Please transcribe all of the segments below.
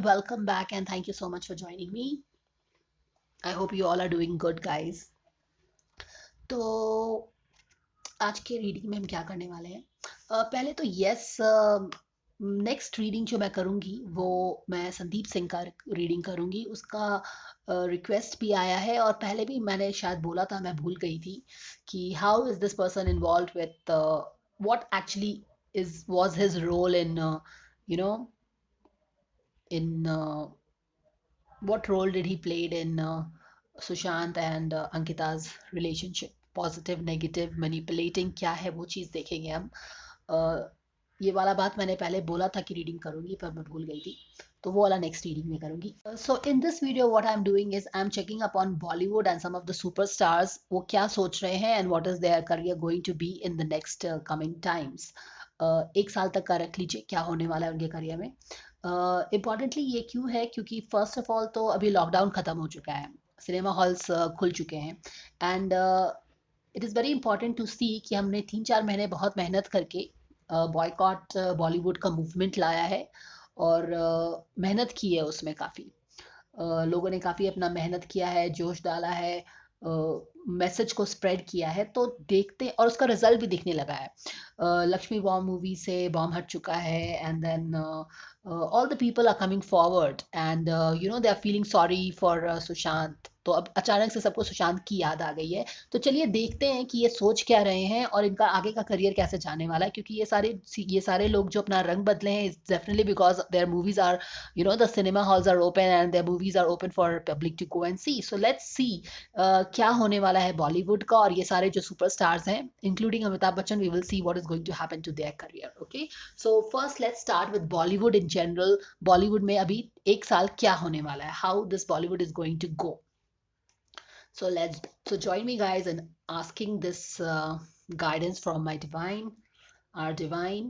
welcome back and thank you so much for joining me. I hope you all are doing good, guys. तो आज के reading में हम क्या करने वाले हैं? पहले तो यस, नेक्स्ट रीडिंग जो मैं करूँगी वो मैं संदीप सिंह का रीडिंग करूँगी। उसका रिक्वेस्ट भी आया है और पहले भी मैंने शायद बोला था, मैं भूल गई थी कि how is this person involve with what actually is was his role in you know in what role did he played in Sushant and Ankita's relationship? Positive negative manipulating क्या है वो चीज़ देखेंगे हम। ये वाला बात मैंने पहले बोला था कि रीडिंग करूंगी पर मैं भूल गई थी, तो वो वाला नेक्स्ट रीडिंग में करूंगी। So in this video what I am doing is I am checking upon Bollywood and some of the superstars, वो क्या सोच रहे हैं and what is their career going to be in the next coming times. एक साल तक का रख लीजिए क्या होने वाला है उनके करियर में। इम्पॉर्टेंटली ये क्यों है क्योंकि फर्स्ट ऑफ ऑल तो अभी लॉकडाउन ख़त्म हो चुका है, सिनेमा हॉल्स खुल चुके हैं and it is very important to see कि हमने 3-4 महीने बहुत मेहनत करके बॉयकॉट बॉलीवुड का मूवमेंट लाया है और मेहनत की है उसमें काफ़ी। लोगों ने काफ़ी अपना मेहनत किया है, जोश डाला है, मैसेज को स्प्रेड किया है, तो देखते और उसका रिजल्ट भी दिखने लगा है। लक्ष्मी बॉम्ब मूवी से बॉम्ब हट चुका है and then all the people are coming forward and they are feeling sorry for Sushant. तो अब अचानक से सबको सुशांत की याद आ गई है। तो चलिए देखते हैं कि ये सोच क्या रहे हैं और इनका आगे का करियर कैसे जाने वाला है, क्योंकि ये सारे लोग जो अपना रंग बदले हैं definitely because their movies are the cinema halls are open and their movies are open for public to go and see. So let's see क्या होने वाला है बॉलीवुड का और ये सारे जो सुपरस्टार्स हैं including Amitabh Bachchan, we will see what is going to happen to their career. Okay, so first let's start with Bollywood in general. Bollywood में अभी एक साल क्या होने वाला है, how this Bollywood is going to go. So join me guys in asking this guidance from my divine, our divine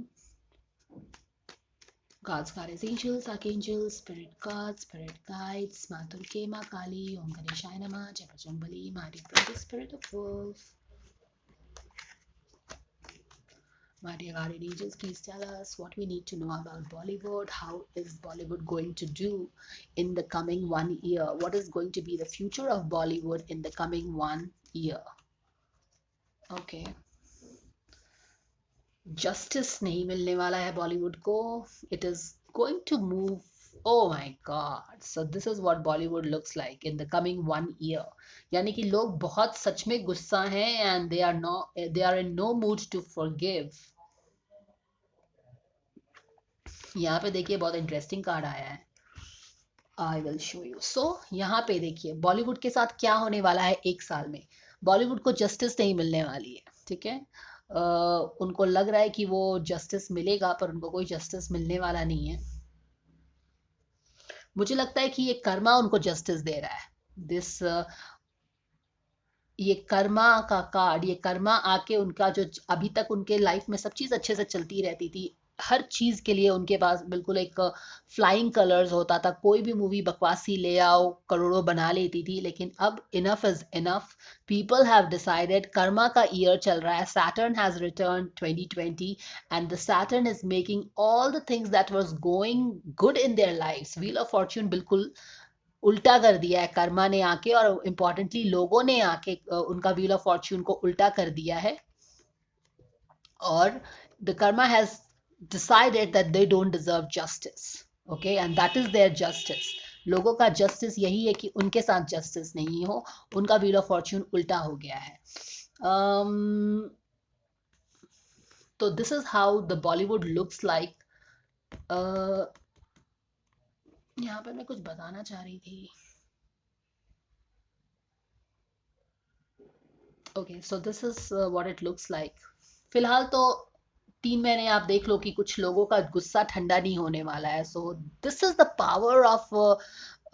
God's guardians, angels, archangels, spirit gods, spirit guides, Ma Durga, Ma Kali, Om Ganeshaya Namah, Jai Bajrangbali, mighty brother, spirit of wolf. My dear guardian angels, please tell us what we need to know about Bollywood. How is Bollywood going to do in the coming 1 year? What is going to be the future of Bollywood in the coming 1 year? Okay. Justice नहीं मिलने वाला है बॉलीवुड को, it is going to move. Oh my God. So this is what Bollywood looks like in the coming 1 year. यानी कि लोग बहुत सच में गुस्सा हैं and they are in no mood to forgive. यहाँ पे देखिए बहुत इंटरेस्टिंग कार्ड आया है, आई विल शो यू। सो यहाँ पे देखिए बॉलीवुड के साथ क्या होने वाला है एक साल में। बॉलीवुड को जस्टिस नहीं मिलने वाली है, ठीक है। उनको लग रहा है कि वो जस्टिस मिलेगा पर उनको कोई जस्टिस मिलने वाला नहीं है। मुझे लगता है कि ये कर्मा उनको जस्टिस दे रहा है। ये कर्मा का कार्ड, ये कर्मा आके उनका जो अभी तक उनके लाइफ में सब चीज़ अच्छे से चलती रहती थी, हर चीज़ के लिए उनके पास बिल्कुल एक फ्लाइंग कलर्स होता था, कोई भी मूवी बकवासी ले आओ करोड़ों बना लेती थी, लेकिन अब enough is enough. People have decided, karma का ईयर चल रहा है, Saturn has return 2020 and the Saturn is making all the things that was going good in their lifes, wheel of fortune बिल्कुल उल्टा कर दिया है कर्मा ने आके, और इम्पोर्टेंटली लोगों ने आके उनका व्हील ऑफ फॉर्च्यून को उल्टा कर दिया है। और the karma has decided that they don't deserve justice, okay, and that is their justice. लोगों का जस्टिस यही है कि उनके साथ जस्टिस नहीं हो, उनका व्हील ऑफ फॉर्च्यून उल्टा हो गया है। तो this is how the Bollywood looks like. यहाँ पर मैं कुछ बताना चाह रही थी। Okay, so this is what it looks like. फिलहाल तो 3 महीने आप देख लो कि कुछ लोगों का गुस्सा ठंडा नहीं होने वाला है। So this is the power of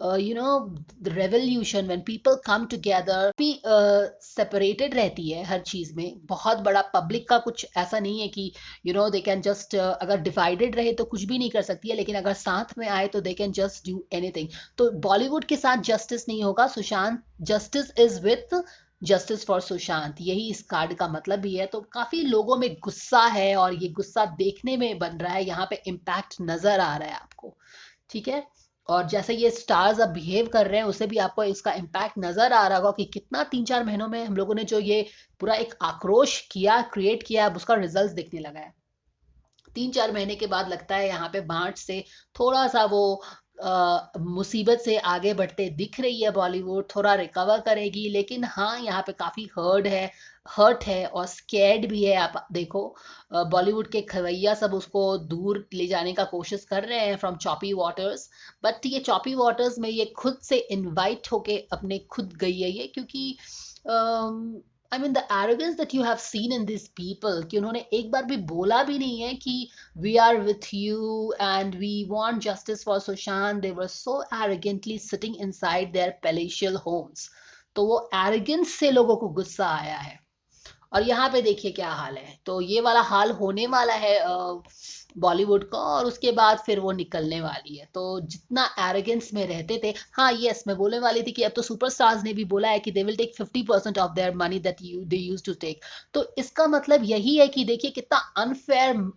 the revolution when people come together. भी सेपरेटेड रहती है हर चीज में, बहुत बड़ा पब्लिक का कुछ ऐसा नहीं है कि दे कैन जस्ट, अगर डिवाइडेड रहे तो कुछ भी नहीं कर सकती है, लेकिन अगर साथ में आए तो they can just do anything. तो बॉलीवुड के साथ जस्टिस नहीं होगा, Sushant justice is with justice for Sushant, यही इस कार्ड का मतलब भी है। तो काफी लोगों में गुस्सा है और ये गुस्सा देखने में बन रहा है, यहाँ पे इम्पैक्ट नजर आ रहा है आपको, ठीक है। और जैसे ये स्टार्स अब बिहेव कर रहे हैं उससे भी आपको इसका इम्पैक्ट नजर आ रहा होगा कि कितना 3-4 महीनों में हम लोगों ने जो ये पूरा एक आक्रोश किया, क्रिएट किया, अब उसका रिजल्ट दिखने लगा है। 3-4 महीने के बाद लगता है यहाँ पे मार्च से थोड़ा सा वो मुसीबत से आगे बढ़ते दिख रही है। बॉलीवुड थोड़ा रिकवर करेगी, लेकिन हाँ यहाँ पे काफी हर्ट है और स्कैर्ड भी है। आप देखो बॉलीवुड के खवैया सब उसको दूर ले जाने का कोशिश कर रहे हैं फ्रॉम चॉपी वाटर्स। बट ये चॉपी वाटर्स में ये खुद से इनवाइट होके अपने खुद गई है ये, क्योंकि I mean the arrogance that you have seen in this people, कि उन्होंने एक बार भी बोला भी नहीं है कि we are with you and we want justice for Sushant. They were so arrogantly sitting inside their palatial homes. तो वो arrogance से लोगों को गुस्सा आया है। और यहाँ पे देखिए क्या हाल है। तो ये वाला हाल होने वाला है बॉलीवुड का, और उसके बाद फिर वो निकलने वाली है। तो जितना एरोगेंस में रहते थे, हाँ यस मैं बोलने वाली थी कि अब तो सुपरस्टार्स ने भी बोला है कि they will take 50% off their money that you they use to take. तो इसका मतलब यही है कि देखिए कितना अनफेयर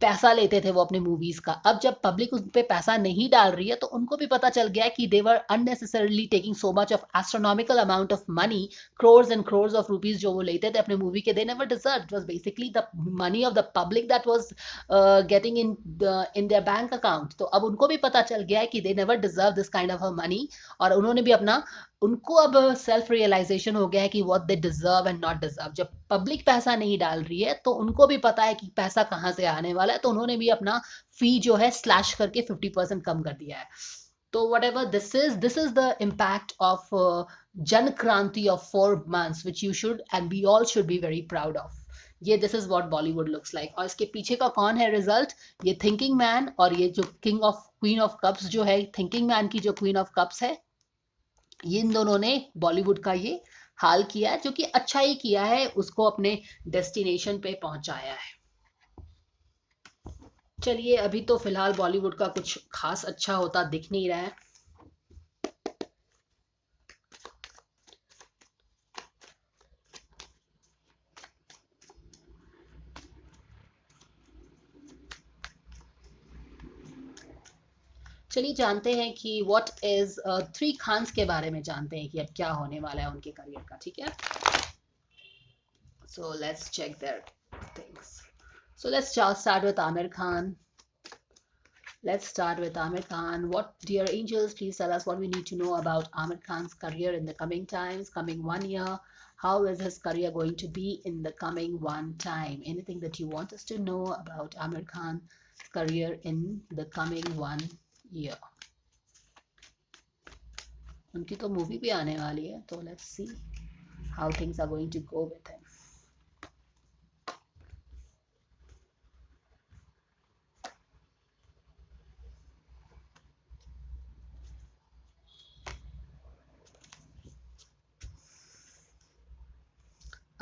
पैसा लेते थे वो अपने मूवीज का। अब जब पब्लिक उन पे पैसा नहीं डाल रही है तो उनको भी पता चल गया कि they were unnecessarily taking so much of astronomical amount of money, crores and crores of rupees जो वो लेते थे अपने मूवी के, they never deserved. It was basically the money of the public that was getting in their bank account. तो अब उनको भी पता चल गया है कि they never deserve this kind of a money, और उन्होंने भी अपना, उनको अब सेल्फ रियलाइजेशन हो गया है कि what they deserve and not deserve. जब पब्लिक पैसा नहीं डाल रही है तो उनको भी पता है कि पैसा कहाँ से आने वाला है, तो उन्होंने भी अपना फी जो है स्लैश करके 50% कम कर दिया है। तो whatever this is the impact of Jan Kranti of 4 months which you should and we all should be very proud of. ये this is what Bollywood looks like. और इसके पीछे का कौन है रिजल्ट? ये थिंकिंग मैन और ये जो क्वीन ऑफ कप्स जो है, थिंकिंग मैन की जो क्वीन ऑफ कप्स है, इन दोनों ने बॉलीवुड का ये हाल किया है, जो कि अच्छा ही किया है, उसको अपने डेस्टिनेशन पे पहुंचाया है। चलिए अभी तो फिलहाल बॉलीवुड का कुछ खास अच्छा होता दिख नहीं रहा है। चलिए जानते हैं कि व्हाट इज थ्री खान्स के बारे में जानते हैं कि अब क्या होने वाला है उनके करियर का। ठीक है, so let's check their things. So let's start with Aamir Khan. Let's start with Amir Khan. What, dear angels, please tell us what we need to know about Amir Khan's career in the coming times, coming 1 year. How is his career going to be in the coming one time? Anything that you want us to know about Amir Khan's career in the coming 1 year? उनकी तो movie भी आने वाली है, तो let's see how things are going to go with him.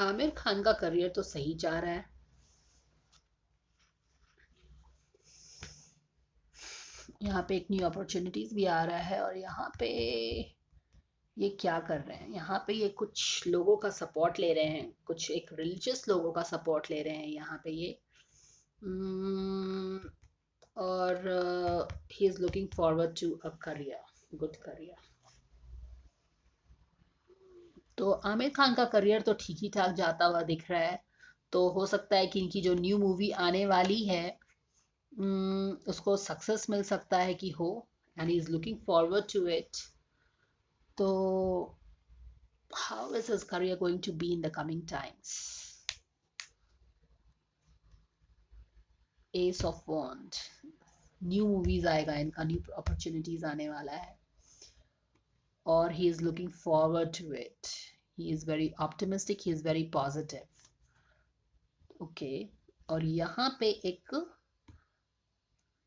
Aamir Khan का career तो सही जा रहा है। यहाँ पे एक न्यू अपॉर्चुनिटीज भी आ रहा है, और यहाँ पे ये क्या कर रहे हैं, यहाँ पे ये कुछ लोगों का सपोर्ट ले रहे हैं, कुछ एक रिलीजियस लोगों का सपोर्ट ले रहे हैं यहाँ पे ये। और he is looking forward to a career, good career. तो आमिर खान का करियर तो ठीक ही ठाक जाता हुआ दिख रहा है। तो हो सकता है कि इनकी जो न्यू मूवी आने वाली है उसको सक्सेस मिल सकता है कि हो, and he is looking forward to it. तो how is his career going to be in the coming times? Ace of Wand, new movies आएगा इनका, न्यू अपॉर्चुनिटीज आने वाला है, और he is looking forward to it. He is very optimistic, he is very positive. Okay, और यहाँ पे एक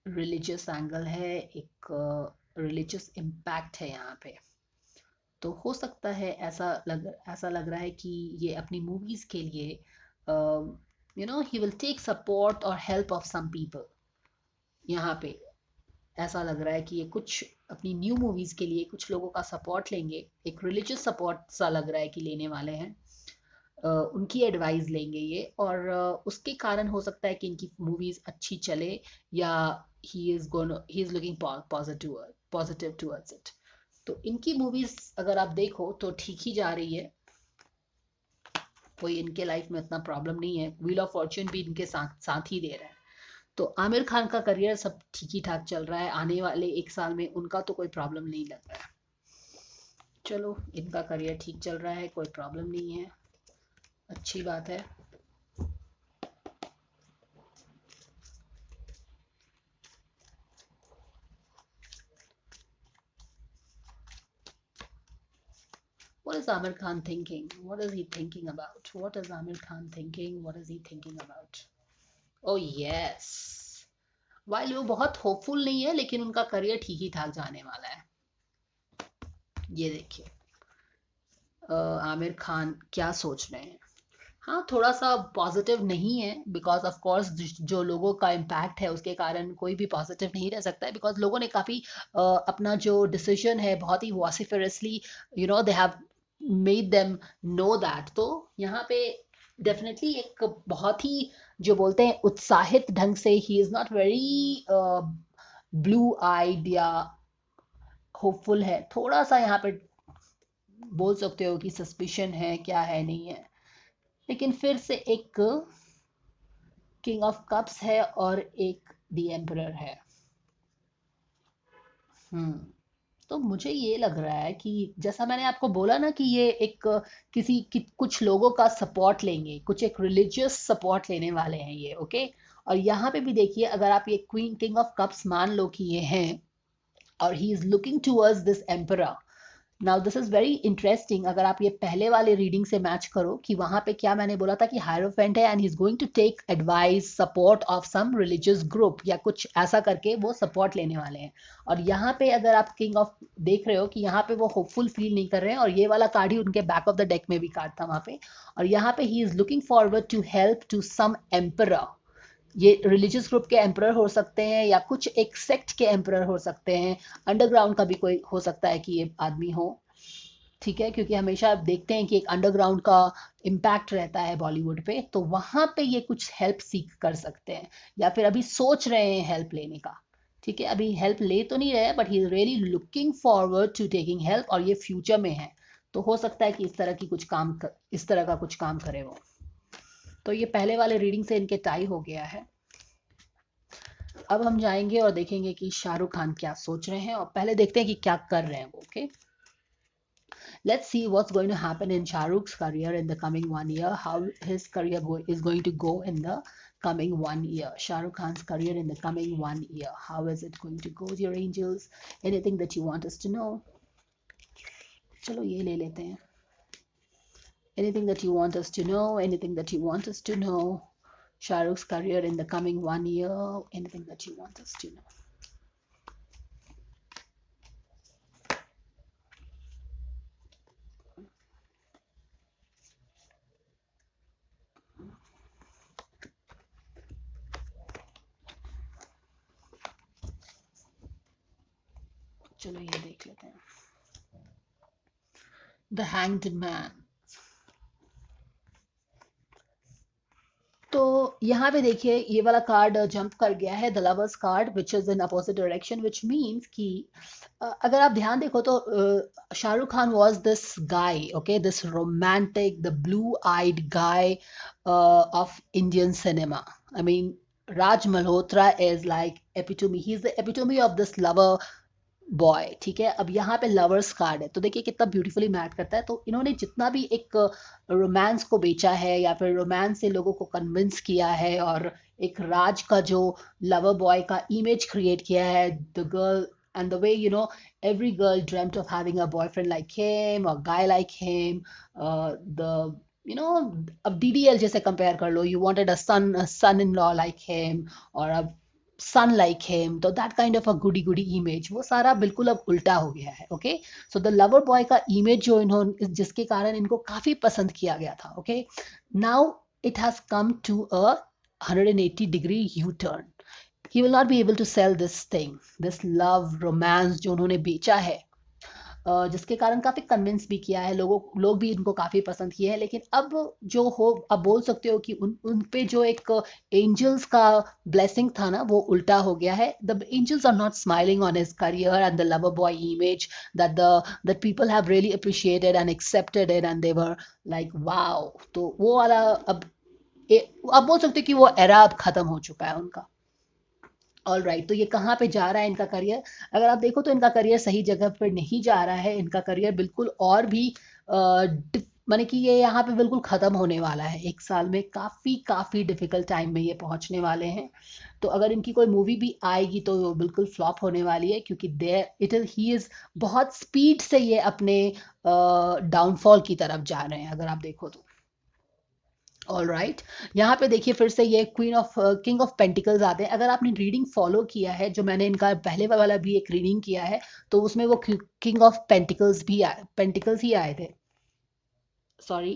रिलीजियस एंगल है, एक रिलीजियस इम्पैक्ट है यहाँ पे। तो हो सकता है ऐसा लग रहा है कि ये अपनी मूवीज के लिए ही विल टेक सपोर्ट और हेल्प ऑफ सम पीपल। यहाँ पे ऐसा लग रहा है कि ये कुछ अपनी न्यू मूवीज के लिए कुछ लोगों का सपोर्ट लेंगे, एक रिलीजियस सपोर्ट सा लग रहा है कि लेने वाले हैं। उनकी एडवाइस लेंगे ये, और उसके कारण हो सकता है कि इनकी मूवीज अच्छी चले, या he is looking positive towards it. तो इनकी मूवीज अगर आप देखो तो ठीक ही जा रही है, कोई इनके लाइफ में इतना प्रॉब्लम नहीं है, व्हील ऑफ फॉर्च्यून भी इनके साथ साथ ही दे रहा है। तो आमिर खान का करियर सब ठीक ही ठाक चल रहा है, आने वाले 1 साल में उनका तो कोई प्रॉब्लम नहीं लग रहा है। चलो, इनका करियर ठीक चल रहा है, कोई प्रॉब्लम नहीं है, अच्छी बात है। What is Amir Khan thinking? What is he thinking about? What is Amir Khan thinking? What is he thinking about? Oh yes. While वो बहुत होपफुल नहीं है, लेकिन उनका करियर ठीक ही ठाक जाने वाला है। ये देखिए आमिर खान क्या सोच रहे हैं। हाँ, थोड़ा सा पॉजिटिव नहीं है, बिकॉज ऑफ कोर्स जो लोगों का इम्पैक्ट है उसके कारण कोई भी पॉजिटिव नहीं रह सकता है, बिकॉज लोगों ने काफ़ी अपना जो डिसीजन है बहुत ही vociferously they have made them know that. तो यहाँ पे डेफिनेटली एक बहुत ही जो बोलते हैं उत्साहित ढंग से, he is not very blue eyed या होपफुल है, थोड़ा सा यहाँ पे बोल सकते हो कि सस्पिशन है, क्या है नहीं है। लेकिन फिर से एक किंग ऑफ कप्स है और एक द एम्परर है। हम्म तो मुझे ये लग रहा है कि जैसा मैंने आपको बोला ना कि ये एक कुछ लोगों का सपोर्ट लेंगे, कुछ एक रिलीजियस सपोर्ट लेने वाले हैं ये, ओके। और यहाँ पे भी देखिए, अगर आप ये क्वीन किंग ऑफ कप्स मान लो कि ये हैं, और he is looking towards this emperor. Now this is very interesting, अगर आप ये पहले वाले रीडिंग से मैच करो कि वहां पे क्या मैंने बोला था कि हायरोफेंट है and he is going to take advice support of some religious group या कुछ ऐसा करके वो सपोर्ट लेने वाले हैं। और यहाँ पे अगर आप किंग ऑफ देख रहे हो कि यहाँ पे वो होपफुल फील नहीं कर रहे हैं, और ये वाला कार्ड ही उनके बैक ऑफ द डेक में भी कार्ड था वहां पे। और यहाँ पे he is looking forward to help to some emperor. ये रिलीजियस ग्रुप के एम्परर हो सकते हैं या कुछ एक सेक्ट के एम्परर हो सकते हैं, अंडरग्राउंड का भी कोई हो सकता है कि ये आदमी हो, ठीक है, क्योंकि हमेशा आप देखते हैं कि एक अंडरग्राउंड का इम्पैक्ट रहता है बॉलीवुड पे, तो वहां पे ये कुछ हेल्प सीख कर सकते हैं या फिर अभी सोच रहे हैं हेल्प लेने का। ठीक है, अभी हेल्प ले तो नहीं रहे, but he is really looking forward to taking help, और ये फ्यूचर में है, तो हो सकता है कि इस तरह का कुछ काम करे वो। तो ये पहले वाले रीडिंग से इनके टाई हो गया है। अब हम जाएंगे और देखेंगे कि शाहरुख खान क्या सोच रहे हैं, और पहले देखते हैं कि क्या कर रहे हैं वो, okay. Let's see what's going to happen in Shah Rukh's career in the coming 1 year, how his career is going to go in the coming 1 year. Shah Rukh Khan's career in the coming 1 year. How is it going to go, dear angels? Anything that you want us to know? चलो ये ले लेते हैं. Anything that you want us to know? Anything that you want us to know? Shah Rukh's career in the coming 1 year. Anything that you want us to know? चलो ये देख लेते हैं. The Hanged Man. तो यहाँ पे देखिए ये वाला कार्ड जंप कर गया है, the lovers card, which is in opposite direction, which means कि अगर आप ध्यान देखो तो Shahrukh Khan was this guy, okay, this romantic, the blue eyed guy of Indian cinema. I mean Raj Malhotra is like epitome, he is the epitome of this lover boy. ठीक है, अब यहाँ पे लवर्स कार्ड है, तो देखिए कितना ब्यूटीफुली मैच करता है. तो इन्होंने जितना भी एक रोमांस को बेचा है या फिर रोमांस से लोगों को कन्विंस किया है, और एक राज का जो लवर बॉय का इमेज क्रिएट किया है, the girl and the way every girl dreamt of having a boyfriend like him or guy like him, the अब DDL जैसे कंपेयर कर लो, you wanted a son in law like him or a son like him, तो that kind of a goody goody image, वो सारा बिल्कुल अब उल्टा हो गया है. Okay, so the lover boy का इमेज जो इन्होंने, जिसके कारण इनको काफी पसंद किया गया था, okay, now it has come to a 180-degree U-turn. He will not be able to sell this thing, this love romance जो उन्होंने बेचा है जिसके कारण काफी कन्विंस भी किया है लोग भी इनको काफी पसंद किए हैं। लेकिन अब जो हो, अब बोल सकते हो कि उन पे जो एक एंजल्स का ब्लेसिंग था ना, वो उल्टा हो गया है। The angels are not smiling on his career and the lover boy image that people have really appreciated and accepted it and they were like wow। तो वो वाला अब बोल सकते हो कि वो एरा अब खत्म हो चुका है उनका। ऑल राइट, तो ये कहाँ पे जा रहा है इनका करियर? अगर आप देखो तो इनका करियर सही जगह पर नहीं जा रहा है। इनका करियर बिल्कुल और भी माने कि ये यहाँ पे बिल्कुल खत्म होने वाला है। एक साल में काफी काफी डिफिकल्ट टाइम में ये पहुंचने वाले हैं। तो अगर इनकी कोई मूवी भी आएगी तो वो बिल्कुल फ्लॉप होने वाली है, क्योंकि there it is he is बहुत स्पीड से ये अपने डाउनफॉल की तरफ जा रहे हैं, अगर आप देखो तो। ऑल राइट, यहाँ पे देखिए फिर से ये किंग ऑफ पेंटिकल्स आते हैं। अगर आपने रीडिंग फॉलो किया है, जो मैंने इनका पहले वाला भी एक रीडिंग किया है, तो उसमें वो किंग ऑफ पेंटिकल्स भी पेंटिकल्स ही आए थे। सॉरी,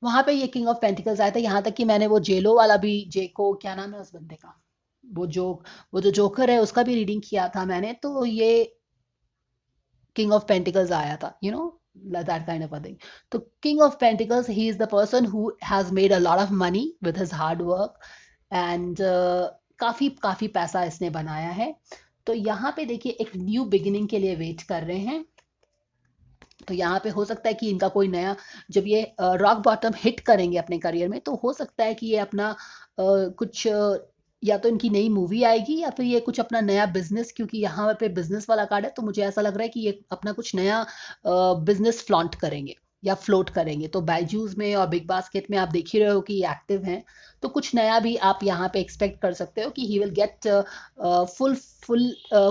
वहां पे ये किंग ऑफ पेंटिकल्स आया था। यहाँ तक कि मैंने वो जेलो वाला भी, जेको क्या नाम है उस बंदे का, वो जो वो जो जोकर है उसका भी रीडिंग किया था मैंने। तो ये किंग ऑफ पेंटिकल्स आया था, that kind of a thing। तो king of pentacles, he is the person who has made a lot of money with his hard work and काफी काफी पैसा इसने बनाया है। तो यहाँ पे देखिए एक न्यू बिगिनिंग के लिए वेट कर रहे हैं। तो यहाँ पे हो सकता है कि इनका कोई नया, जब ये रॉक बॉटम हिट करेंगे अपने करियर में, तो हो सकता है कि ये अपना कुछ या तो इनकी नई मूवी आएगी या फिर ये कुछ अपना नया बिजनेस, क्योंकि यहाँ पे बिजनेस वाला कार्ड है, तो मुझे ऐसा लग रहा है कि ये अपना कुछ नया बिजनेस फ्लॉन्ट करेंगे या फ्लोट करेंगे। तो बायजूस में और बिग बास्केट में आप देख ही रहे हो कि एक्टिव हैं। तो कुछ नया भी आप यहाँ पे एक्सपेक्ट कर सकते हो कि he will get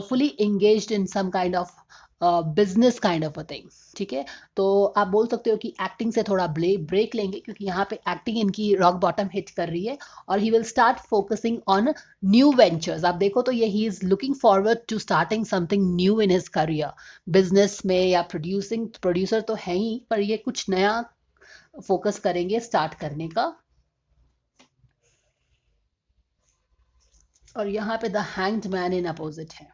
fully engaged in some kind of business kind of a thing. ठीक है, तो आप बोल सकते हो कि एक्टिंग से थोड़ा ब्रेक लेंगे, क्योंकि यहाँ पे एक्टिंग इनकी रॉक बॉटम हिट कर रही है और he will start focusing on new ventures. आप देखो तो ये he is looking forward to starting something new in his career, business में या प्रोड्यूसर तो है ही, पर ये कुछ नया फोकस करेंगे स्टार्ट करने का। और यहाँ पे the hanged man in opposite है।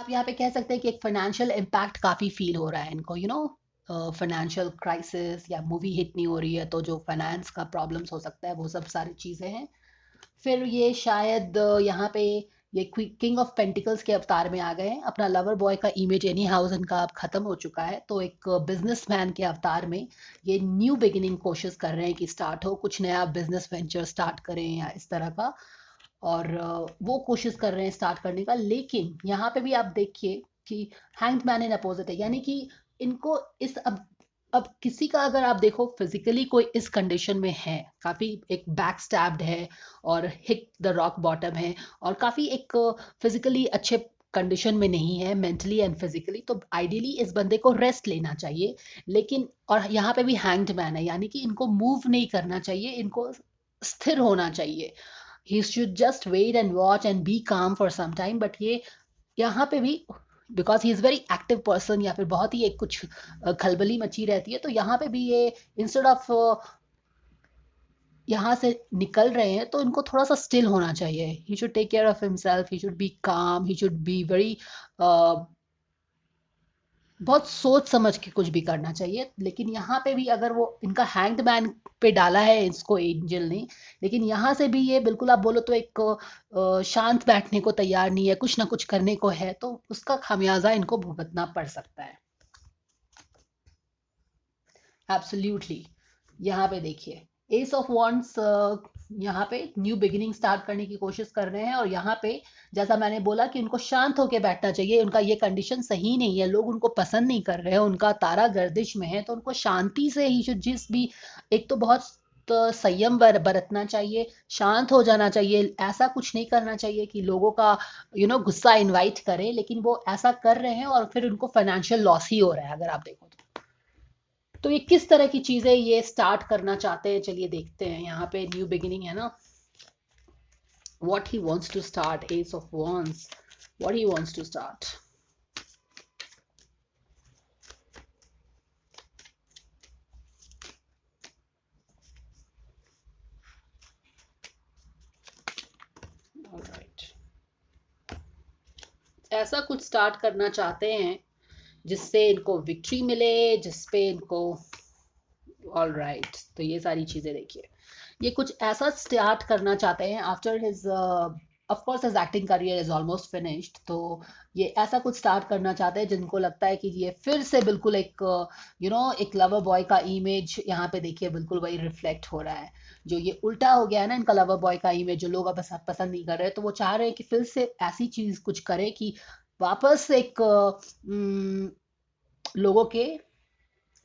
आप यहाँ पे कह सकते हैं कि एक फाइनेंशियल इम्पैक्ट काफी फील हो रहा है इनको, फाइनेंशियल क्राइसिस, या मूवी हिट नहीं हो रही है तो जो फाइनेंस का प्रॉब्लम्स हो सकता है, वो सब सारी चीजें हैं। फिर ये शायद यहाँ पे ये किंग ऑफ पेंटिकल्स के अवतार में आ गए हैं। अपना लवर बॉय का इमेज एनी हाउस इनका अब खत्म हो चुका है, तो एक बिजनेसमैन के अवतार में ये न्यू बिगिनिंग कोशिश कर रहे हैं कि स्टार्ट हो, कुछ नया बिजनेस वेंचर स्टार्ट करें या इस तरह का। और वो कोशिश कर रहे हैं स्टार्ट करने का। लेकिन यहाँ पे भी आप देखिए कि हैंग्ड मैन इन अपोजिट है, यानी कि इनको इस अब किसी का अगर आप देखो फिजिकली कोई इस कंडीशन में है, काफी एक बैक स्टैब्ड है और हिट द रॉक बॉटम है, और काफी एक फिजिकली अच्छे कंडीशन में नहीं है मेंटली एंड फिजिकली, तो आइडियली इस बंदे को रेस्ट लेना चाहिए। लेकिन और यहाँ पे भी हैंग्ड मैन है, यानी कि इनको मूव नहीं करना चाहिए, इनको स्थिर होना चाहिए। he should just wait and watch and be calm for some time। But ये यहाँ पे भी because he is very active person, या फिर बहुत ही एक कुछ खलबली मची रहती है, तो यहाँ पे भी ये इंस्टेड ऑफ यहाँ से निकल रहे हैं, तो इनको थोड़ा सा स्टिल होना चाहिए। He should take care of himself, he should be calm, he should be very बहुत सोच समझ के कुछ भी करना चाहिए। लेकिन यहाँ पे भी अगर वो इनका हैंग्ड मैन पे डाला है इसको एंजल ने, लेकिन यहाँ से भी ये बिल्कुल आप बोलो तो एक शांत बैठने को तैयार नहीं है, कुछ ना कुछ करने को है, तो उसका खामियाजा इनको भुगतना पड़ सकता है। एब्सोल्युटली, यहाँ पे देखिए एस ऑफ वॉन्ड्स यहाँ पे न्यू बिगिनिंग स्टार्ट करने की कोशिश कर रहे हैं। और यहाँ पे जैसा मैंने बोला कि उनको शांत होकर बैठना चाहिए, उनका ये कंडीशन सही नहीं है, लोग उनको पसंद नहीं कर रहे हैं, उनका तारा गर्दिश में है, तो उनको शांति से ही जिस भी एक तो बहुत संयम बरतना चाहिए, शांत हो जाना चाहिए। ऐसा कुछ नहीं करना चाहिए कि लोगों का गुस्सा इनवाइट करे, लेकिन वो ऐसा कर रहे हैं और फिर उनको फाइनेंशियल लॉस ही हो रहा है, अगर आप देखो तो ये किस तरह की चीजें ये स्टार्ट करना चाहते हैं, चलिए देखते हैं। यहाँ पे न्यू बिगिनिंग है ना, what he wants to start, ace of wands. what he wants to start. All right. ऐसा कुछ स्टार्ट करना चाहते हैं जिससे इनको विक्ट्री मिले, जिसपे इनको, ऑल राइट, तो ये सारी चीजें देखिए, ये कुछ ऐसा स्टार्ट करना चाहते हैं after his, of course his acting career is almost finished, तो ये ऐसा कुछ स्टार्ट करना चाहते हैं जिनको लगता है कि ये फिर से बिल्कुल एक एक लवर बॉय का इमेज यहाँ पे देखिए बिल्कुल वही रिफ्लेक्ट हो रहा है। जो ये उल्टा हो गया है ना इनका लवर बॉय का इमेज, जो लोग अब पसंद नहीं कर रहे, तो वो चाह रहे हैं कि फिर से ऐसी चीज कुछ करे कि वापस एक लोगों के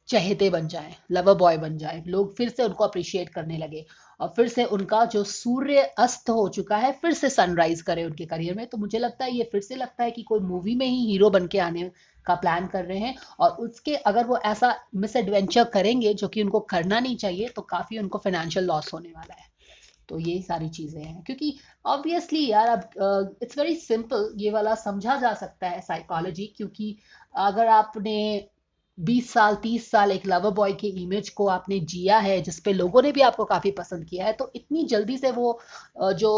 चहेते बन जाए, लवर बॉय बन जाए, लोग फिर से उनको अप्रिशिएट करने लगे, और फिर से उनका जो सूर्य अस्त हो चुका है फिर से सनराइज करे उनके करियर में। तो मुझे लगता है ये फिर से लगता है कि कोई मूवी में ही हीरो बन के आने का प्लान कर रहे हैं, और उसके अगर वो ऐसा मिस एडवेंचर करेंगे जो कि उनको करना नहीं चाहिए, तो काफी उनको फाइनेंशियल लॉस होने वाला है। तो यही सारी चीजें हैं, क्योंकि ऑब्वियसली यार अब इट्स वेरी सिंपल, ये वाला समझा जा सकता है साइकोलॉजी, क्योंकि अगर आपने 20 साल 30 साल एक लवर बॉय के इमेज को आपने जिया है, जिसपे लोगों ने भी आपको काफी पसंद किया है, तो इतनी जल्दी से वो जो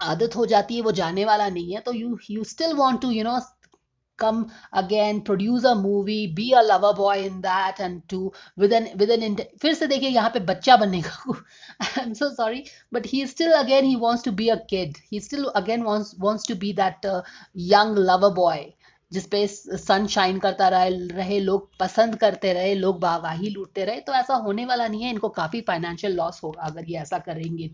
आदत हो जाती है वो जाने वाला नहीं है। तो you still want to come again, produce a movie, be a lover boy in that, and to फिर से देखिए यहाँ पे बच्चा बनने का I'm so sorry, but he still again he wants to be a kid, he still again wants to be that young lover boy जिसपे sun shine करता रहे, लोग पसंद करते रहे, लोग वाहवाही लूटते रहे। तो ऐसा होने वाला नहीं है, इनको काफी फाइनेंशियल लॉस होगा अगर ये ऐसा करेंगे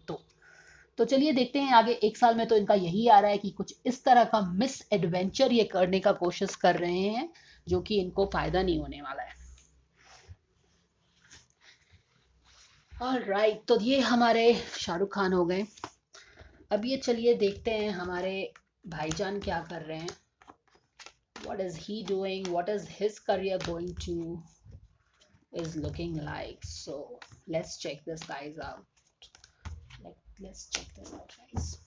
तो चलिए देखते हैं आगे। 1 साल में तो इनका यही आ रहा है कि कुछ इस तरह का मिस एडवेंचर ये करने का कोशिश कर रहे हैं जो कि इनको फायदा नहीं होने वाला है। ऑल राइट, तो ये हमारे शाहरुख खान हो गए। अब ये चलिए देखते हैं हमारे भाईजान क्या कर रहे हैं। What is he doing? What is his career going to is looking like? So let's check this guys out. Let's check this out, guys.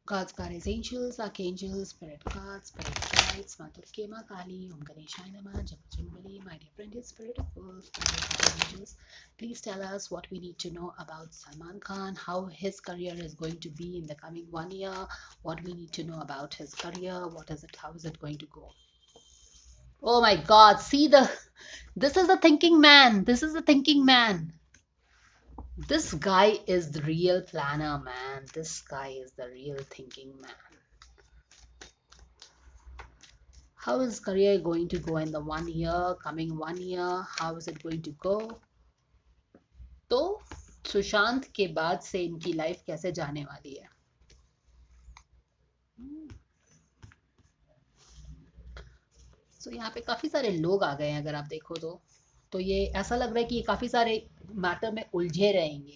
God's guide is angels, archangels, spirit guides, spirit guides, Mother Kema Kali, Om Ganeshaya Namah, Japajambali, my dear friend, is spirit of worlds, angels. Please tell us what we need to know about Salman Khan, how his career is going to be in the coming 1 year, what we need to know about his career, how is it going to go? Oh my God, this is a thinking man. This is a thinking man. This guy is the real planner, man. This guy is the real thinking man. How is career going to go in the 1 year, coming 1 year? How is it going to go? तो सुशांत के बाद से इनकी life कैसे जाने वाली है? तो यहाँ पे काफी सारे लोग आ गए हैं अगर आप देखो तो ये ऐसा लग रहा है कि ये काफी सारे मैटर में उलझे रहेंगे।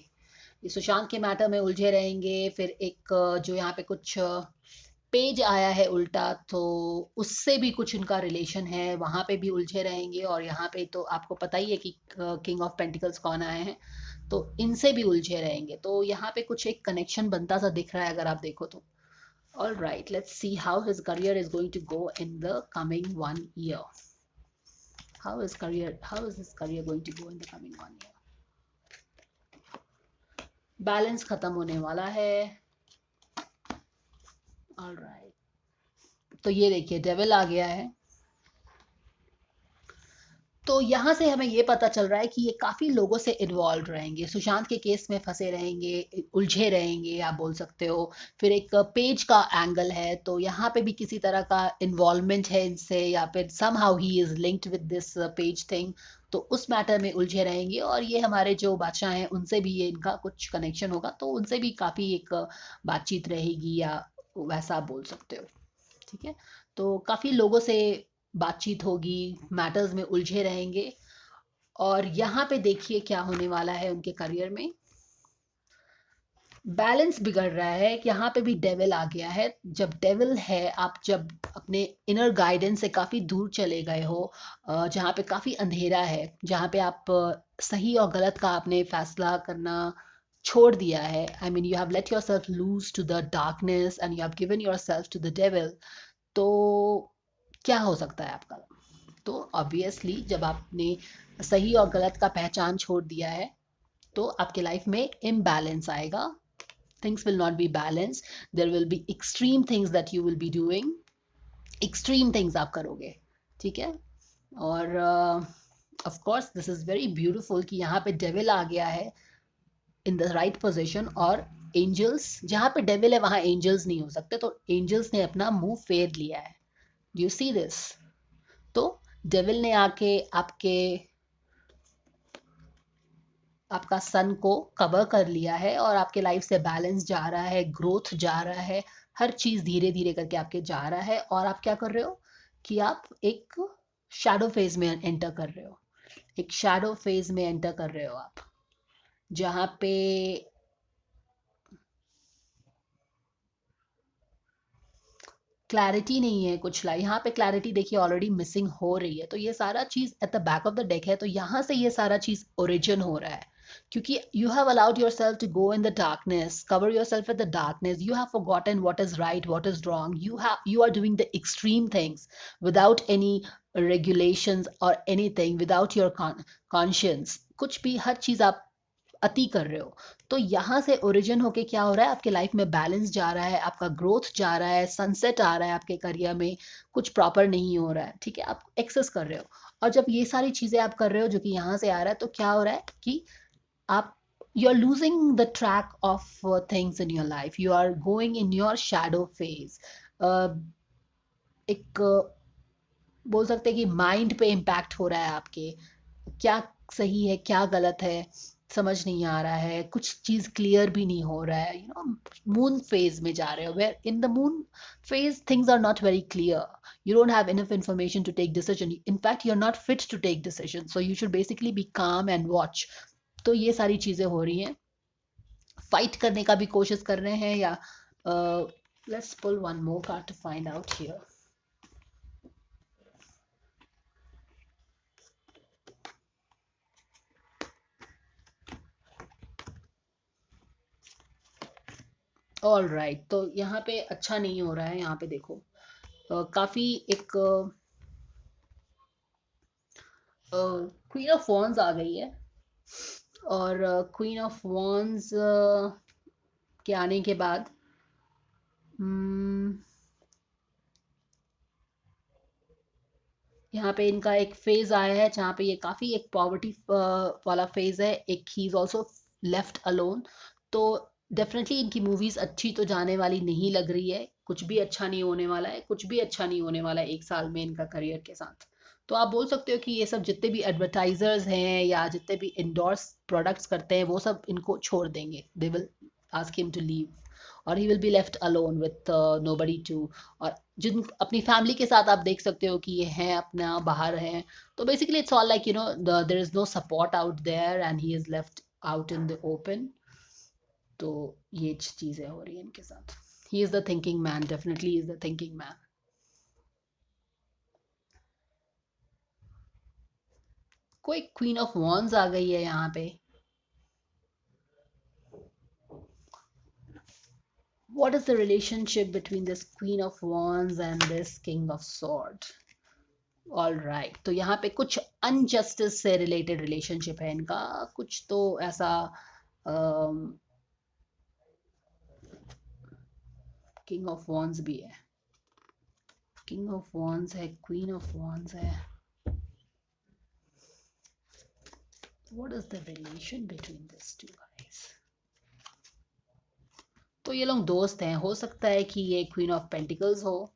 ये सुशांत के मैटर में उलझे रहेंगे, फिर एक जो यहाँ पे कुछ पेज आया है उल्टा, तो उससे भी कुछ इनका रिलेशन है, वहां पे भी उलझे रहेंगे, और यहाँ पे तो आपको पता ही है कि किंग ऑफ पेंटिकल्स कौन आए हैं, तो इनसे भी उलझे रहेंगे। तो यहाँ पे कुछ एक कनेक्शन बनता सा दिख रहा है अगर आप देखो तो। All right, let's see how his career is going to go in the coming 1 year. How is his career going to go in the coming 1 year? Balance खत्म होने वाला है। All right, तो ये देखिए डेविल आ गया है। तो यहाँ से हमें ये पता चल रहा है कि ये काफी लोगों से इन्वॉल्व रहेंगे, सुशांत के केस में फंसे रहेंगे, उलझे रहेंगे आप बोल सकते हो। फिर एक पेज का एंगल है, तो यहाँ पे भी किसी तरह का इन्वॉल्वमेंट है इनसे, या फिर somehow he is linked with this page thing, तो उस मैटर में उलझे रहेंगे। और ये हमारे जो बादशाह हैं उनसे भी ये इनका कुछ कनेक्शन होगा, तो उनसे भी काफी एक बातचीत रहेगी, या वैसा आप बोल सकते हो। ठीक है, तो काफी लोगों से बातचीत होगी, मैटर्स में उलझे रहेंगे। और यहाँ पे देखिए क्या होने वाला है उनके करियर में। बैलेंस बिगड़ रहा है कि यहाँ पे भी डेविल आ गया है। जब डेविल है, आप जब अपने इनर गाइडेंस से काफ़ी दूर चले गए हो, जहाँ पे काफ़ी अंधेरा है, जहाँ पे आप सही और गलत का आपने फैसला करना छोड़ दिया है, I mean you have let yourself loose to the darkness and you have given yourself to the devil. तो क्या हो सकता है आपका? तो ऑब्वियसली जब आपने सही और गलत का पहचान छोड़ दिया है, तो आपके लाइफ में इम्बैलेंस आएगा। Things will not be balanced. There will be extreme things that you will be doing. Extreme things आप करोगे, ठीक है? और of course this is very beautiful कि यहाँ पे devil आ गया है in the right position, और angels, जहाँ पे devil है वहाँ angels नहीं हो सकते, तो angels ने अपना मुंह फेर लिया है। Do you see this? तो devil ने आके आपका सन को कवर कर लिया है, और आपके लाइफ से बैलेंस जा रहा है, ग्रोथ जा रहा है, हर चीज धीरे धीरे करके आपके जा रहा है। और आप क्या कर रहे हो कि आप एक शैडो फेज में एंटर कर रहे हो। एक शैडो फेज में एंटर कर रहे हो आप, जहाँ पे क्लैरिटी नहीं है कुछ ला। यहाँ पे क्लैरिटी देखिए ऑलरेडी मिसिंग हो रही है, तो ये सारा चीज at the back of the deck है, तो यहाँ से ये सारा चीज ओरिजिन हो रहा है। क्योंकि you have allowed yourself to go in the darkness, cover yourself with the darkness, you have forgotten what is right, what is wrong, you are doing the extreme things without any regulations or anything, without your conscience, कुछ भी, हर चीज आप अति कर रहे हो। तो यहाँ से ओरिजिन होके क्या हो रहा है, आपके लाइफ में बैलेंस जा रहा है, आपका ग्रोथ जा रहा है, सनसेट आ रहा है आपके करियर में, कुछ प्रॉपर नहीं हो रहा है, ठीक है, आप एक्सेस कर रहे हो। और जब ये सारी चीजें आप कर रहे हो जो कि यहाँ से आ रहा है, तो क्या हो रहा है कि आप you are losing the track of things in your life, you are going in your shadow phase. एक बोल सकते हैं कि माइंड पे इम्पैक्ट हो रहा है आपके, क्या सही है क्या गलत है समझ नहीं आ रहा है, कुछ चीज क्लियर भी नहीं हो रहा है। मून फेज में जा रहे हो, where in the moon phase things are not very clear, you don't have enough information to take decision, in fact you're not fit to take decision, so you should basically be calm and watch। तो ये सारी चीजें हो रही हैं, fight करने का भी कोशिश कर रहे हैं, या let's pull one more card to find out here. All right, तो यहाँ पे अच्छा नहीं हो रहा है। यहाँ पे देखो काफी एक क्वीन ऑफ वॉन्स आ गई है, और क्वीन ऑफ वॉन्स के आने के बाद यहाँ पे इनका एक फेज आया है जहाँ पे ये काफी एक पॉवर्टी वाला फेज है, एक he is also left alone. तो डेफिनेटली इनकी मूवीज अच्छी तो जाने वाली नहीं लग रही है, कुछ भी अच्छा नहीं होने वाला है, कुछ भी अच्छा नहीं होने वाला है एक साल में इनका करियर के साथ। तो आप बोल सकते हो कि ये सब जितने भी एडवर्टाइजर्स हैं या जितने भी इंडोर्स प्रोडक्ट्स करते हैं, वो सब इनको छोड़ देंगे, they will ask him to leave, और he will be left alone with nobody to. और जिन अपनी फैमिली के साथ आप देख सकते हो कि ये हैं अपना बाहर हैं, तो basically it's all like there is no support out there and he is left out in the open. तो ये चीजें हो रही हैं इनके साथ। He is the thinking man, definitely is the thinking man. कोई क्वीन ऑफ वॉन्स आ गई है यहाँ पे। What is the relationship between this Queen of Wands and this King of Swords? All right, तो यहाँ पे कुछ अनजस्टिस से रिलेटेड रिलेशनशिप है इनका, कुछ तो ऐसा किंग ऑफ वॉन्स भी है, किंग ऑफ वॉन्स है, क्वीन ऑफ वॉन्स है। What is the relation between this two guys? तो ये लोग दोस्त हैं, हो सकता है कि ये क्वीन ऑफ पेंटिकल्स हो,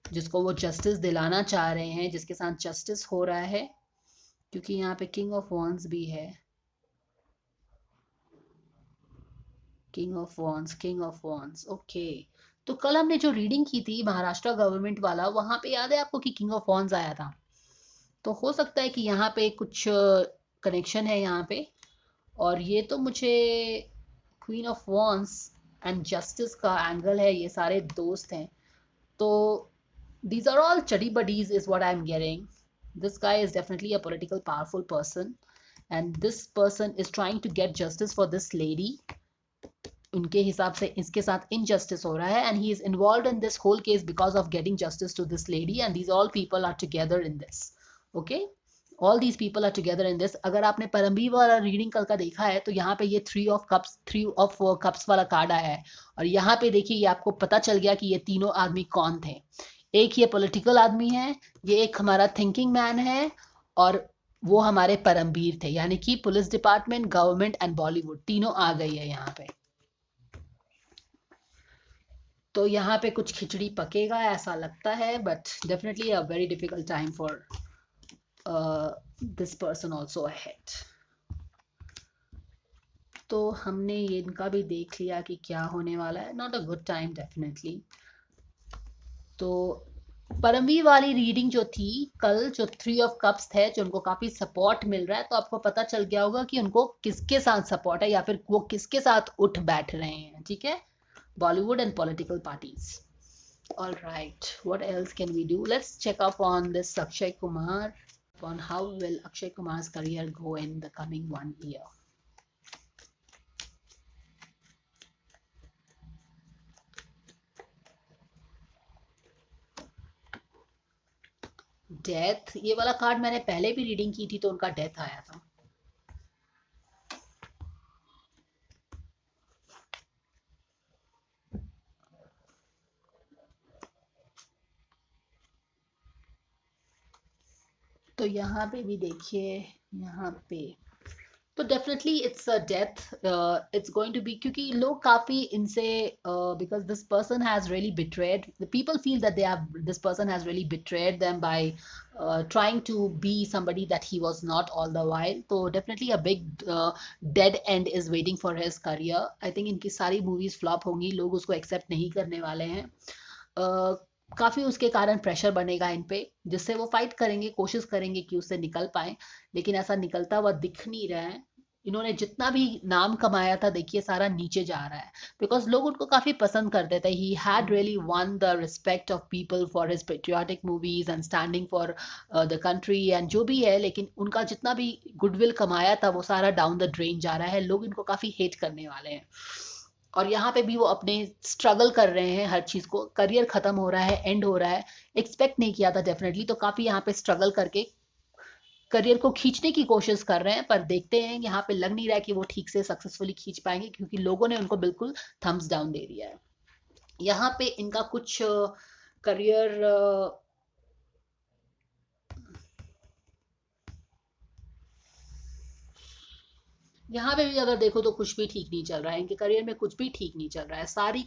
जिसको वो जस्टिस दिलाना चाह रहे हैं, जिसके साथ जस्टिस हो रहा है, क्योंकि यहाँ पे किंग ऑफ वॉन्स भी है। King of once, king of once, okay. तो कल हमने जो रीडिंग की थी महाराष्ट्र गवर्नमेंट वाला, वहां पे याद है आपको कि किंग ऑफ वॉन्स आया था। तो हो सकता है कि यहाँ पे कुछ कनेक्शन है यहाँ पे। और ये तो मुझे queen of once and justice का एंगल है, ये सारे दोस्त हैं, तो these are all chuddy buddies is what I'm getting. This guy is definitely a political powerful person, and this person is trying to get justice for this lady. उनके हिसाब से इसके साथ इनजस्टिस हो रहा है, and he is involve in this whole case because of getting justice to this lady, and these all people are together in this. Okay, all these people are together in this. अगर आपने परमवीर वाला reading कल का देखा है तो यहाँ पे ये थ्री ऑफ कप्स वाला कार्ड आया है, और यहाँ पे देखिए ये आपको पता चल गया कि ये तीनों आदमी कौन थे. एक ये पॉलिटिकल आदमी है, ये एक हमारा थिंकिंग मैन है, और वो हमारे परमवीर थे. यानी कि police department, government and Bollywood तीनों आ गई है यहाँ पे. तो यहाँ पे कुछ खिचड़ी पकेगा ऐसा लगता है, but definitely a very difficult time for this person also ahead. तो हमने ये इनका भी देख लिया कि क्या होने वाला है. Not a good time definitely. तो परमवीर वाली रीडिंग जो थी कल, जो थ्री ऑफ कप्स थे, जो उनको काफी सपोर्ट मिल रहा है, तो आपको पता चल गया होगा कि उनको किसके साथ सपोर्ट है या फिर वो किसके साथ उठ बैठ रहे हैं. ठीक है, Bollywood and political parties. All right, what else can we do? Let's check up on this Akshay Kumar, on how will Akshay Kumar's career go in the coming 1 year. Death, ये वाला कार्ड मैंने पहले भी reading की थी तो उनका death आया था. तो यहाँ पे भी देखिए, यहाँ पे तो definitely it's a death. It's going to be, क्योंकि लोग काफी इनसे, because this person has really betrayed, the people feel that they have, this person has really betrayed them by trying to be somebody that he was not all the while. तो definitely a big dead end is waiting for his career. I think इनकी सारी movies flop होंगी, लोग उसको accept नहीं करने वाले हैं. काफी उसके कारण प्रेशर बनेगा इन पे, जिससे वो फाइट करेंगे, कोशिश करेंगे कि उससे निकल पाए, लेकिन ऐसा निकलता हुआ दिख नहीं रहा है. इन्होंने जितना भी नाम कमाया था देखिए सारा नीचे जा रहा है, बिकॉज लोग उनको काफी पसंद करते थे. He had really one the respect of people for his patriotic movies and standing for the country and जो भी है, लेकिन उनका जितना भी गुडविल कमाया था वो सारा डाउन द ड्रेन जा रहा है. लोग इनको काफी हेट करने वाले हैं, और यहाँ पे भी वो अपने स्ट्रगल कर रहे हैं हर चीज को. करियर खत्म हो रहा है, एंड हो रहा है, एक्सपेक्ट नहीं किया था डेफिनेटली, तो काफी यहाँ पे स्ट्रगल करके करियर को खींचने की कोशिश कर रहे हैं, पर देखते हैं यहाँ पे लग नहीं रहा है कि वो ठीक से सक्सेसफुली खींच पाएंगे, क्योंकि लोगों ने उनको बिल्कुल थम्स डाउन दे दिया है. यहाँ पे इनका कुछ करियर, यहाँ पे भी अगर देखो तो कुछ भी ठीक नहीं चल रहा है. इनके करियर में कुछ भी ठीक नहीं चल रहा है. सारे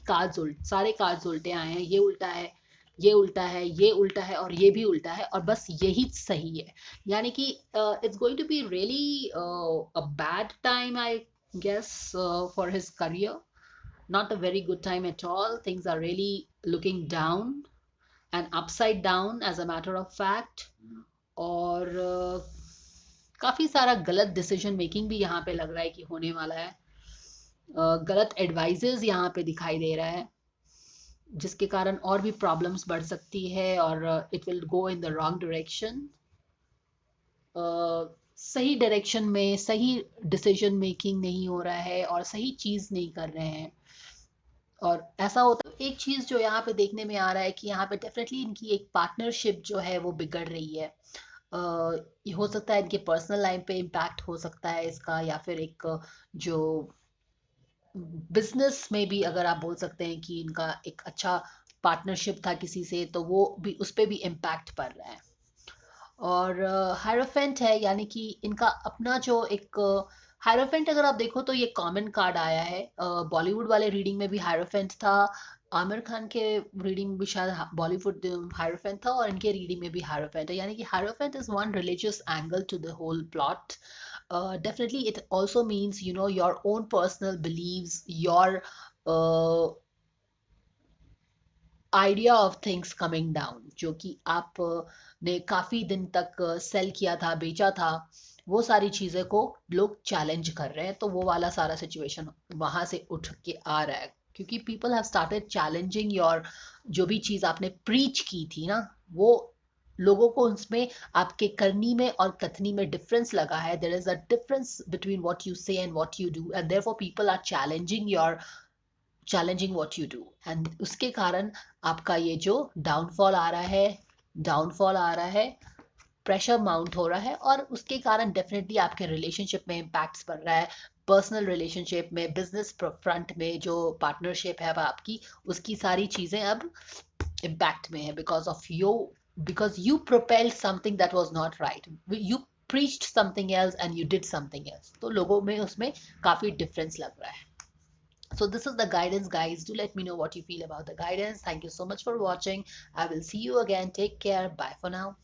कार्ड्स उल्टे आए हैं. ये उल्टा है, ये उल्टा है, ये उल्टा है, और ये भी उल्टा है, और बस यही सही है. यानी कि it's going to be really a bad time I guess for his career. Not a very good time at all. Things are really looking down and upside down as a matter of fact. और काफी सारा गलत decision making भी यहाँ पे लग रहा है कि होने वाला है. गलत एडवाइजेस यहाँ पे दिखाई दे रहा है, जिसके कारण और भी प्रॉब्लम्स बढ़ सकती है, और it will go in the wrong direction. सही डायरेक्शन में सही डिसीजन मेकिंग नहीं हो रहा है, और सही चीज नहीं कर रहे हैं. और ऐसा होता है, एक चीज जो यहाँ पे देखने में आ रहा है कि यहाँ पे डेफिनेटली इनकी एक पार्टनरशिप जो है वो बिगड़ रही है. ये हो सकता है इनके पर्सनल लाइफ पे इम्पैक्ट हो सकता है इसका, या फिर एक जो बिजनेस में भी अगर आप बोल सकते हैं कि इनका एक अच्छा पार्टनरशिप था किसी से, तो वो भी उस पर भी इम्पैक्ट पड़ रहा है. और हायरोफेंट है, यानी कि इनका अपना जो एक हायरोफेंट, अगर आप देखो तो ये कॉमन कार्ड आया है. बॉलीवुड वाले रीडिंग में भी हायरोफेंट था, आमिर खान के रीडिंग में भी शायद बॉलीवुड हायरोफेंट था, और इनके रीडिंग में भी हायरोफेंट है. यानी कि hierophant is one religious angle to the whole plot. Definitely it also means, you know, your own personal beliefs, your idea of things coming down, जो कि आप ने काफी दिन तक सेल किया था, बेचा था, वो सारी चीजें को लोग चैलेंज कर रहे हैं, तो वो वाला सारा सिचुएशन वहां से उठ के आ रहा है, क्योंकि people have started challenging your, जो भी चीज आपने प्रीच की थी ना, वो लोगों को उसमें आपके करनी में और कथनी में डिफरेंस लगा है. There is a difference between what you say and what you do, and therefore people are challenging what you do, and उसके कारण आपका ये जो डाउनफॉल आ रहा है, डाउनफॉल आ रहा है, प्रेशर माउंट हो रहा है, और उसके कारण डेफिनेटली आपके रिलेशनशिप में इम्पैक्ट्स पड़ रहा है. पर्सनल रिलेशनशिप में, बिजनेस फ्रंट में जो पार्टनरशिप है अब आपकी, उसकी सारी चीजें अब इम्पैक्ट में है, because you propelled something that was not right. You preached something else and you did something else. तो लोगों में उसमें काफी डिफरेंस लग रहा है. So this is the guidance, guys. Do let me know what you feel about the guidance. Thank you so much for watching. I will see you again. Take care. Bye for now.